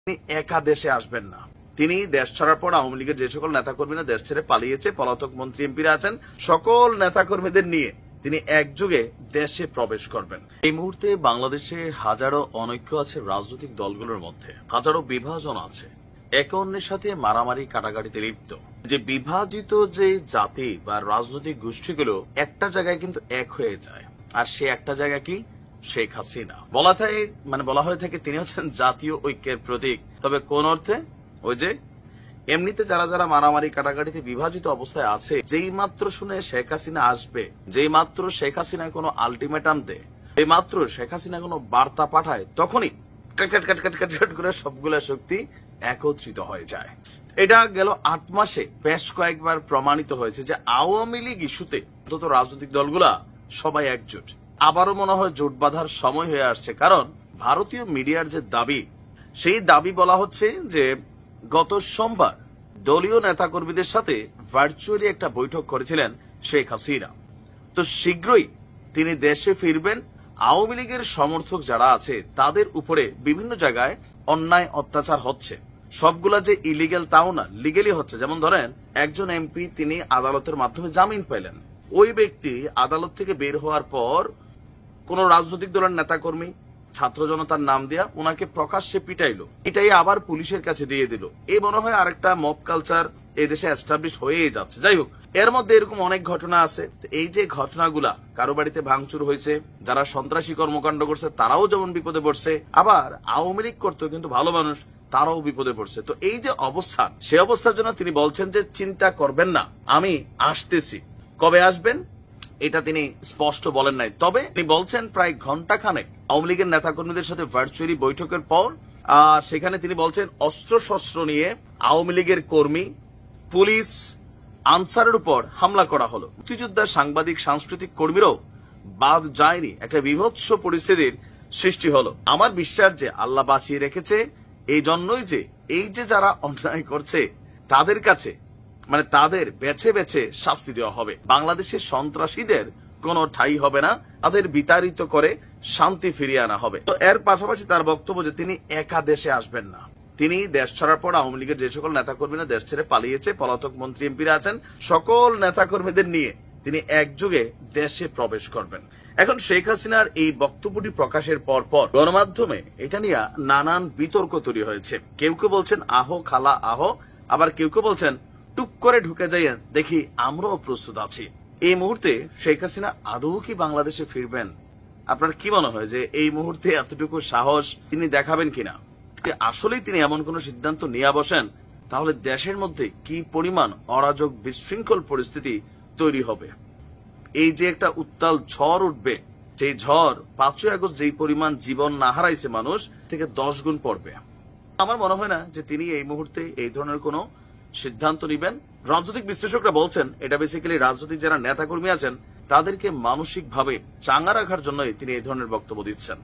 তিনি একা দেশে আসবেন না। তিনি দেশ ছাড়ার পর আওয়ামী লীগের যে সকল নেতাকর্মীরা দেশ ছেড়ে পালিয়েছে, পলাতক মন্ত্রী এমপিরা আছেন, সকল নেতাকর্মীদের নিয়ে তিনি একযোগে দেশে প্রবেশ করবেন। এই মুহূর্তে বাংলাদেশে হাজারো অনৈক্য আছে রাজনৈতিক দলগুলোর মধ্যে, হাজারো বিভাজন আছে, একে অন্যের সাথে মারামারি কাটাকাটিতে লিপ্ত। যে বিভাজিত যে জাতি বা রাজনৈতিক গোষ্ঠীগুলো একটা জায়গায় কিন্তু এক হয়ে যায়, আর সে একটা জায়গা কি? শেখ হাসিনা। বলা হয়ে থাকে তিনি হচ্ছেন জাতীয় ঐক্যের প্রতীক। তবে কোন অর্থে? ওই যে এমনিতে যারা যারা মারামারি কাটাকাটিতে বিভাজিত অবস্থায় আছে, যেই মাত্র শুনে শেখ হাসিনা আসবে, যেই মাত্র শেখ হাসিনা কোনো আলটিমেটাম দেয়, এই মাত্র শেখ হাসিনা কোনো বার্তা পাঠায়, তখনই কাট করে সবগুলা শক্তি একত্রিত হয়ে যায়। এটা গেল 8 মাসে বেশ কয়েকবার প্রমাণিত হয়েছে যে আওয়ামী লীগ ইস্যুতে অন্তত রাজনৈতিক দলগুলা সবাই একজোট। আবারও মনে হয় জোট বাঁধার সময় হয়ে আসছে, কারণ ভারতীয় মিডিয়ার যে দাবি, সেই দাবি বলা হচ্ছে যে গত সোমবার দলীয় নেতাকর্মীদের সাথে ভার্চুয়ালি একটা বৈঠক করেছিলেন শেখ হাসিনা। তো শীঘ্রই তিনি দেশে ফিরবেন। আওয়ামী লীগের সমর্থক যারা আছে তাদের উপরে বিভিন্ন জায়গায় অন্যায় অত্যাচার হচ্ছে, সবগুলা যে ইলিগেল তাও না, লিগেলি হচ্ছে। যেমন ধরেন, একজন এমপি তিনি আদালতের মাধ্যমে জামিন পেলেন, ওই ব্যক্তি আদালত থেকে বের হওয়ার পর কোন রাজনৈতিক দলের নেতাকর্মী ছাত্র জনতার নাম দেয়া ওনাকে প্রকাশ্যে পিটাইলো, এটাই আবার পুলিশের কাছে দিয়ে দিল। এই মনে হয় আরেকটা মব কালচার এই দেশে এস্টাবলিশ হয়েই যাচ্ছে। যাই হোক, এর মধ্যে এরকম অনেক ঘটনা আছে। এই যে ঘটনাগুলা, কারো বাড়িতে ভাঙচুর হয়েছে, যারা সন্ত্রাসী কর্মকাণ্ড করছে তারাও যেমন বিপদে পড়ছে, আবার আওয়ামী লীগ করতেও কিন্তু ভালো মানুষ, তারাও বিপদে পড়ছে। তো এই যে অবস্থা, সে অবস্থার জন্য তিনি বলছেন যে চিন্তা করবেন না, আমি আসতেছি। কবে আসবেন এটা তিনি স্পষ্ট বলেন নাই, তবে তিনি বলছেন প্রায় ঘন্টাখানেক আওয়ামী লীগের নেতাকর্মীদের সাথে ভার্চুয়ালি বৈঠকের পর সেখানে তিনি বলছেন অস্ত্রশস্ত্র নিয়ে আওয়ামী লীগের কর্মী, পুলিশ, আনসারের উপর হামলা করা হলো। মুক্তিযোদ্ধা, সাংবাদিক, সাংস্কৃতিক কর্মীরাও বাদ যায়নি। একটা বিভৎস পরিস্থিতির সৃষ্টি হলো। আমার বিশ্বাস যে আল্লাহ বাঁচিয়ে রেখেছে, এই জন্যই যে এই যে যারা অন্যায় করছে তাদের কাছে তাদের বেছে বেছে শাস্তি দেওয়া হবে। বাংলাদেশের সন্ত্রাসীদের কোনো ঠাঁই হবে না, তাদের বিতাড়িত করে শান্তি ফিরিয়ে আনা হবে। তো এর পাশাপাশি তার বক্তব্য যে তিনি একা দেশে আসবেন না। তিনি দেশ ছাড়ার পর আওয়ামী লীগের যে সকল নেতাকর্মীরা দেশ ছেড়ে পালিয়েছে, পলাতক মন্ত্রী এমপিরা আছেন, সকল নেতাকর্মীদের নিয়ে তিনি একযোগে দেশে প্রবেশ করবেন। এখন শেখ হাসিনার এই বক্তব্যটি প্রকাশের পর গণমাধ্যমে এটা নিয়ে নানান বিতর্ক তৈরি হয়েছে। কেউ কেউ বলছেন আহো খালা আহো, আবার কেউ কেউ বলছেন টুক করে ঢুকে যাইয়া দেখি আমরাও প্রস্তুত আছি। এই মুহূর্তে শেখ হাসিনা আদৌ কি বাংলাদেশে ফিরবেন? আপনার কি মনে হয় যে এই মুহূর্তে এতটুকু সাহস তিনি দেখাবেন কিনা? আসলেই তিনি এমন কোন সিদ্ধান্ত নিয়ে বসেন, তাহলে দেশের মধ্যে কি পরিমাণ অরাজক বিশৃঙ্খল পরিস্থিতি তৈরি হবে। এই যে একটা উত্তাল ঝড় উঠবে, সেই ঝড় 5ই আগস্ট যেই পরিমাণ জীবন না হারাইছে মানুষ, থেকে 10 গুণ পড়বে। আমার মনে হয় না যে তিনি এই মুহূর্তে এই ধরনের কোনো সিদ্ধান্ত নিবেন। রাজনৈতিক বিশ্লেষকরা বলছেন এটা বেসিক্যালি রাজনৈতিক যারা নেতাকর্মী আছেন তাদেরকে মানসিকভাবে চাঙ্গা রাখার জন্যই তিনি এই ধরনের বক্তব্য দিচ্ছেন।